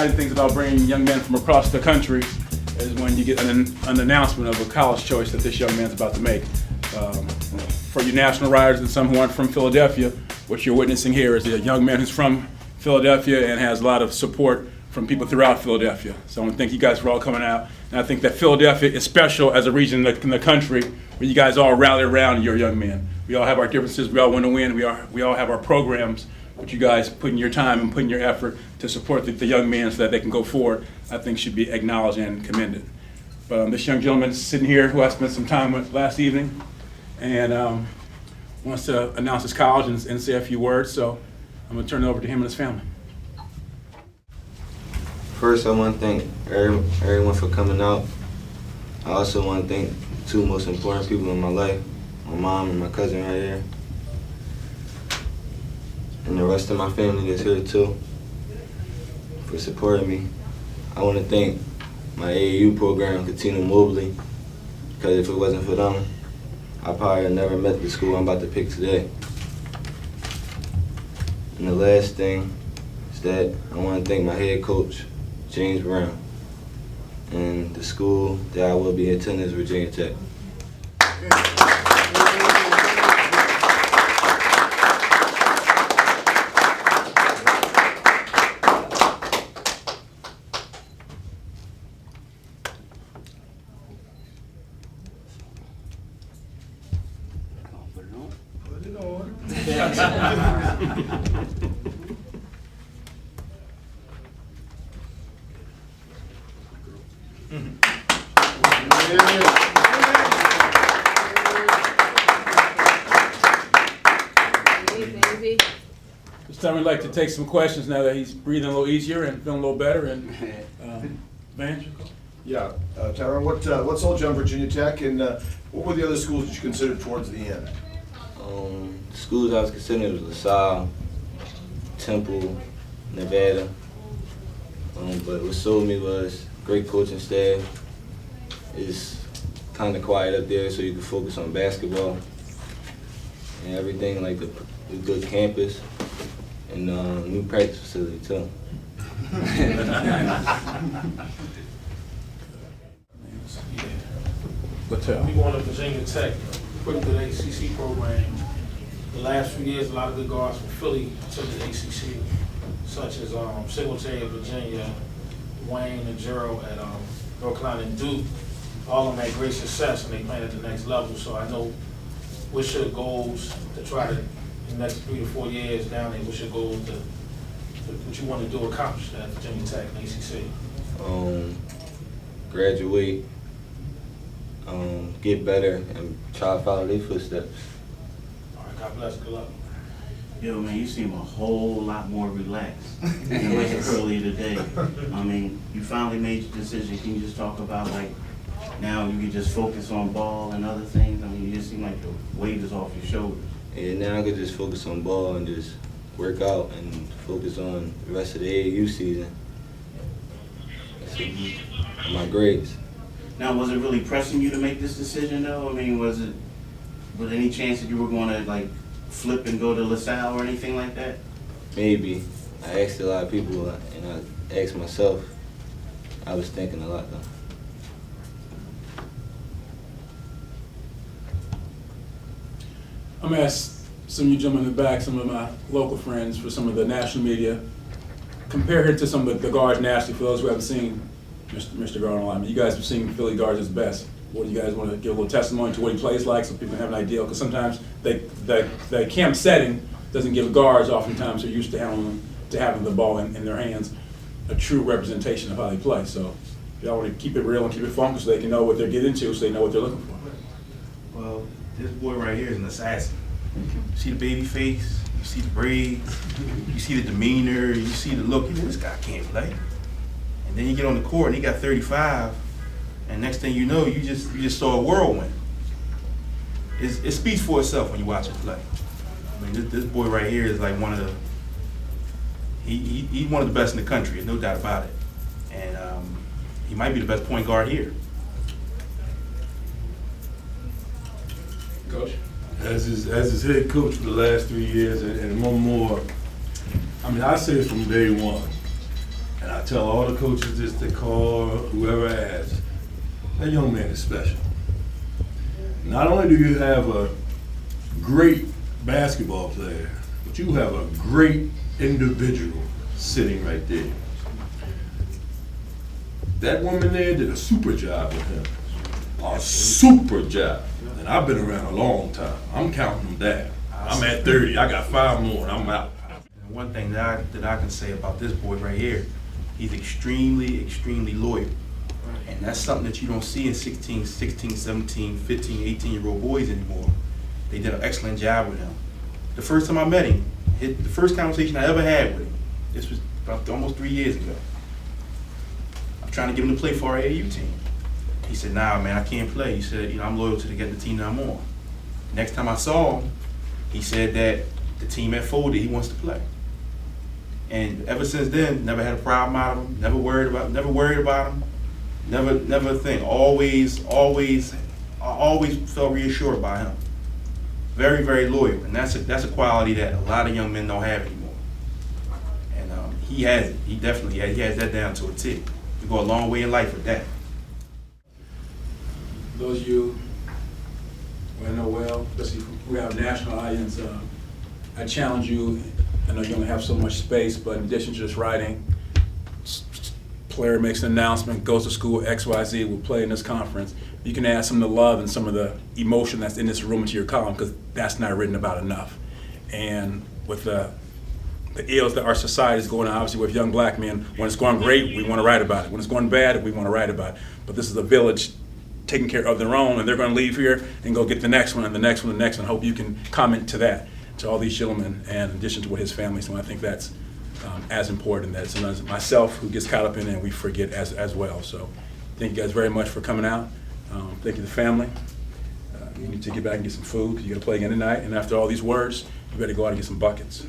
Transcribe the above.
exciting things about bringing young men from across the country is when you get an announcement of a college choice that this young man's about to make. For you national riders and some who aren't from Philadelphia, what you're witnessing here is a young man who's from Philadelphia and has a lot of support from people throughout Philadelphia. So I want to thank you guys for all coming out. And I think that Philadelphia is special as a region in the country where you guys all rally around your young men. We all have our differences, we all want to win, we all have our programs, but you guys putting your time and putting your effort to support the young men so that they can go forward, I think should be acknowledged and commended. But this young gentleman is sitting here who I spent some time with last evening and wants to announce his college and say a few words, so I'm going to turn it over to him and his family. First, I want to thank everyone for coming out. I also want to thank the two most important people in my life, my mom and my cousin right here, and the rest of my family that's here too, for supporting me. I want to thank my AAU program, Katina Mobley, because if it wasn't for them, I probably would never met the school I'm about to pick today. And the last thing is that I want to thank my head coach, James Brown, and the school that I will be attending is Virginia Tech. Put it on. This time we'd like to take some questions now that he's breathing a little easier and feeling a little better. And Vance? Yeah, Tyrone, what sold you on Virginia Tech, and what were the other schools that you considered towards the end? The schools I was considering was LaSalle, Temple, Nevada. But what sold me was great coaching staff. It's kind of quiet up there, so you can focus on basketball and everything, like the good campus and new practice facility too. We going to Virginia Tech, pretty good ACC program. The last few years, a lot of good guards from Philly took the ACC, such as Singletary at Virginia, Wayne and Gerald at North Carolina and Duke. All of them had great success and they playing at the next level. So I know what's your goals to try to, in the next 3 to 4 years down there, what's your goals to what you want to do accomplish at Virginia Tech and ACC? Graduate, get better, and try to follow their footsteps. All right, God bless, good luck. Yo, man, you seem a whole lot more relaxed than like earlier today. I mean, you finally made your decision. Can you just talk about, like, now you can just focus on ball and other things? I mean, you just seem like the weight is off your shoulders. And now I can just focus on ball and just work out and focus on the rest of the AAU season. My grades. Now, was it really pressing you to make this decision, though? I mean, was any chance that you were going to, like, flip and go to LaSalle or anything like that? Maybe. I asked a lot of people, and I asked myself. I was thinking a lot, though. I'm going to ask some of you gentlemen in the back, some of my local friends for some of the national media, compare it to some of the guards nationally for those who haven't seen Mr. Garland online. You guys have seen Philly guards at his best. What do you guys want to give a little testimony to what he plays like so people have an idea? Because sometimes the camp setting doesn't give guards oftentimes who are used to having the ball in their hands a true representation of how they play. So y'all want to keep it real and keep it funky so they can know what they're getting into, so they know what they're looking for. Well, this boy right here is an assassin. You see the baby face, you see the braids, you see the demeanor, you see the look. You know, this guy can't play. And then you get on the court and he got 35, and next thing you know, you just saw a whirlwind. It speaks for itself when you watch him play. I mean, this boy right here is like one of the he's one of the best in the country, no doubt about it. And he might be the best point guard here. Coach? As his head coach for the last 3 years, and one more, I mean, I say it from day one, and I tell all the coaches this to call whoever asks. That young man is special. Not only do you have a great basketball player, but you have a great individual sitting right there. That woman there did a super job with him. A super job. And I've been around a long time. I'm counting them down. I'm at 30. I got 5 more and I'm out. And one thing that I can say about this boy right here, he's extremely, extremely loyal. And that's something that you don't see in 16, 17, 15, 18-year-old boys anymore. They did an excellent job with him. The first time I met him, the first conversation I ever had with him, this was about almost 3 years ago. I'm trying to get him to play for our AAU team. He said, nah, man, I can't play. He said, I'm loyal to the team that I'm on. Next time I saw him, he said that the team had folded, he wants to play. And ever since then, never had a problem out of him, never worried about him, never a thing. I always felt reassured by him. Very, very loyal, and that's a quality that a lot of young men don't have anymore. And he has it. He definitely has. He has that down to a T. You go a long way in life with that. Those of you who I know well, especially who have a national audience, I challenge you. I know you only have so much space, but in addition to just writing, player makes an announcement, goes to school, XYZ, will play in this conference. You can add some of the love and some of the emotion that's in this room into your column, because that's not written about enough. And with the ills that our society is going on, obviously with young black men, when it's going great, we want to write about it. When it's going bad, we want to write about it. But this is a village taking care of their own, and they're going to leave here and go get the next one and the next one and the next one. I hope you can comment to that, to all these gentlemen, and in addition to what his family's doing. I think that's as important. That sometimes myself who gets caught up in it and we forget as well. So thank you guys very much for coming out. Thank you to the family. You need to get back and get some food because you're going to play again tonight. And after all these words, you better go out and get some buckets.